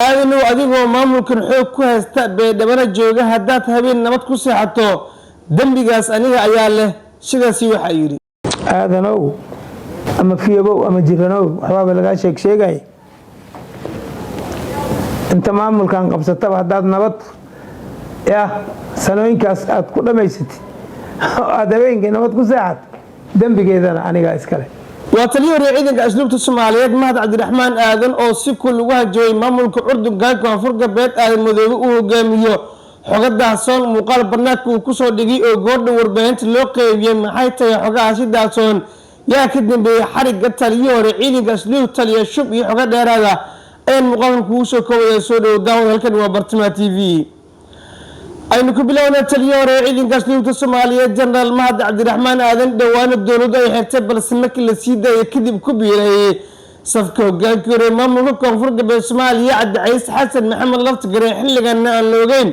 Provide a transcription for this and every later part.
aadanu adigoo maamulkan xoog ku haysta beedhabana jooga haddaad habeen nabad ku seexato dembigaas aniga ayaa leh sidaasi waxa yiri aadanow ama fiyabow ama jiranow waxba laga sheegay inta maamulkan qabsataba haddaad nabad sanooyinkaas aad ku dhamaysatid aad habeenkii nabad ku seexat dembigeedana aniga iskale وتليو رئيسك أسلوب الصومالية مهد عبد الرحمن آذن أو سكول وجهي مملك أردن قال كونفرق بيت آذن مذوب وجاميو حقد دهسون مقال برناك وكسر دقي أو جورد وربعين لوقي يم حيث حقد عشيد دهسون يا كدن بحرق تليو رئيسك أسلوب تليو شوب يحقد هذا أين مقام كوسو كوي يسود وداون هلكن وبرتما تي في aynu ku bilowna taliyoore ciidanka asluubta Soomaaliyeed General Mahad Cabdiraxmaan Aadan dhawaan dowladda ay xigtay balse markii la sii daayay kadib ku biiray safka hoggaanka hore maamulka koonfurta ee Soomaaliya Cabdi Xasan Maxamed Laftigare xilligan aan loogeyn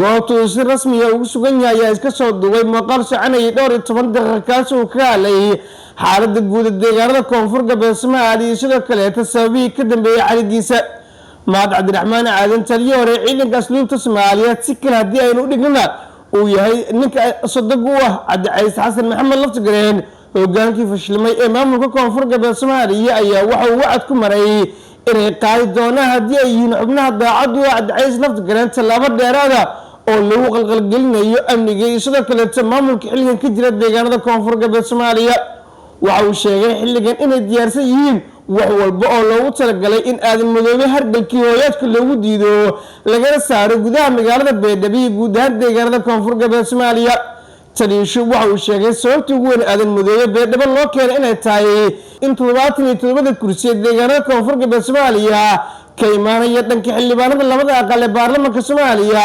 goobtu si rasmi ah ugu sugan yahay ayaa iska soo duway muuqaal soconaya 12 daqiiqo kaas oo ka hadlayay xaaladda guud ee deegaanada koonfurta ee Soomaaliya sidoo kale tasaabii ka dambeeyay xarigiisa mahad cabdiraxmaan aadan taliyoore ciidanka asluubta Soomaaliyeed si kale hadii aynu dhignana uu yahay ninka sodog u ah Cabdi Xasan Maxamed Laftigare hogaankii fashilmay ee maamulka koonfurta ee Soomaaliya ayaa waxa uu wacd ku maray inay qaadi doonaan hadii ay yihiin xubnaha daacad u ah Cabdi Laftigare talaabo dheeraad ah oo lagu qalqalgelinayo amniga iyo sidoo kale maamulka xilligan ka jira deegaanada koonfurta ee Soomaaliya waxa uu sheegay xilligan inay diyaarsan yihiin wax walba oo loogu talagalay in aadan madoobe hargalkii hooyaadka loogu diido laga saaro gudaha magaalada Beedhabo iyo guud ahaan deegaanada koonfurta ee Soomaaliya taliyeeshu waxa uu sheegay sababta ugu weyn aadan madoobe Beedhabo loo keenay inay tahay in 77 kursi ee deegaanada koonfurta ee Soomaaliya ka imaanaya dhanka xildhibaanada labada aqal ee baarlamaanka Soomaaliya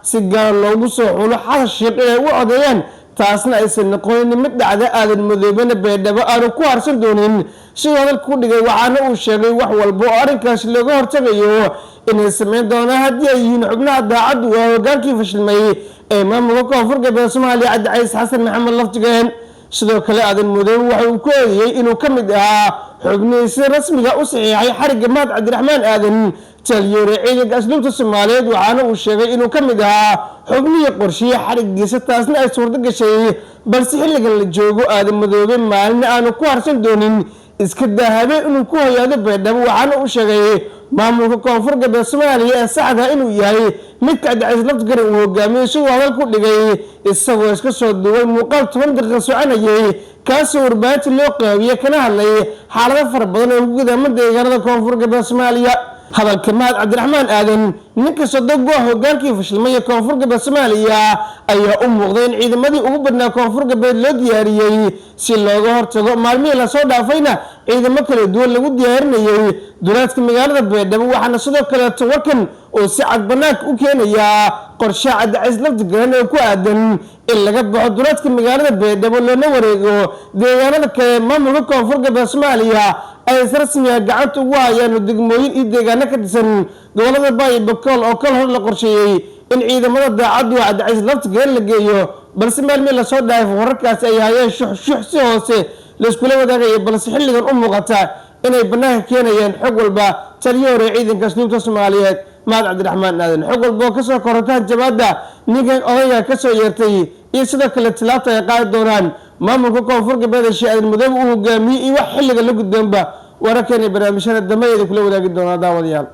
si gaar loogu soo xulo xal shaqo ee u codeeyaan taasna aysan noqonin mid dhacda aadan madoobena Beedhabo aanu ku harsan doonin si hadal ku dhigay waxaana uu sheegay wax walba oo arrinkaas looga hortagayo inay sameyn doonaan hadii ay yihiin xubnaha daacad u ah hogaankii fashilmay ee maamulka koonfurta ee Soomaaliya Cabdi Xasan Maxamed Laftigare sidoo kale aadan madoobe waxa uu ku eedeeyay inuu ka mid ahaa xubnihiisa rasmiga u saxiixay xariga mahad cabdiraxmaan aadan taliyoore ciidanka asluubta Soomaaliyeed waxaana uu sheegay inuu ka mid ahaa xubnihi qorshiye xarigiisa taasna ay suurto gashay balse xilligan la joogo aadan madoobe maalin aanu ku harsan doonin iska daahabe inuu ku hoyaado Beedhabo waxaana uu sheegay maamulka koonfurta ee Soomaaliya ee saxda inuu yahay mid Cabdi Laftigare uu hogaamiyo sidoo hadal ku dhigay isagoo iska soo duway muuqaal 10 daqiiqo soconayay kaasoo warbaahinta loo qaybiyay kana hadlay xaalado fara badan oo guud ahaan deegaanada koonfurta ee Soomaaliya hadalka mahad cabdiraxmaan aadan ninka sodog u ah hogaankii fashilmay ee koonfurta ee Soomaaliya ayaa u muuqday in ciidamadii ugu badnaa koonfurta loo diyaariyay si looga hortago maalmihii la soo dhaafayna ciidamo kala duwan lagu diyaarinayay duleedka magaalada Beedhabo waxaana sidoo kale warkan oo si cad banaanka u keenaya qorshe Cabdi Laftigare oo ku aadan in laga baxo duleedka magaalada Beedhabo loona wareego deegaanada kale maamulka koonfurta ee Soomaaliya ay rasmi ah gacanta ugu hayaan degmooyin iyo deegaano ka tirsan gobolada Bay Bakool oo kala hor la qorsheeyay in ciidamada daacad u ah Cabdi Laftigare la geeyo balse maalmihii la soo dhaafay wararkaas ay hayeen shuux si hoose la isku wadaagay balse xilligan u muuqata inay banaanka keenayaan xog walba taliyoore ciidanka asluubta Soomaaliyeed mahad cabdiraxmaan aadan xog walba ka soo kortaan jawaabta ninkan odayga ka soo yeertay iyo sidoo kale tilaabta ay qaadi doonaan maamulka koonfurta ee aadan madoobe uu hogaamiyay iyo wax xilliga la gudboonba wararkan barnaamijyada dambe ee kula wadaagi doona daawadayaal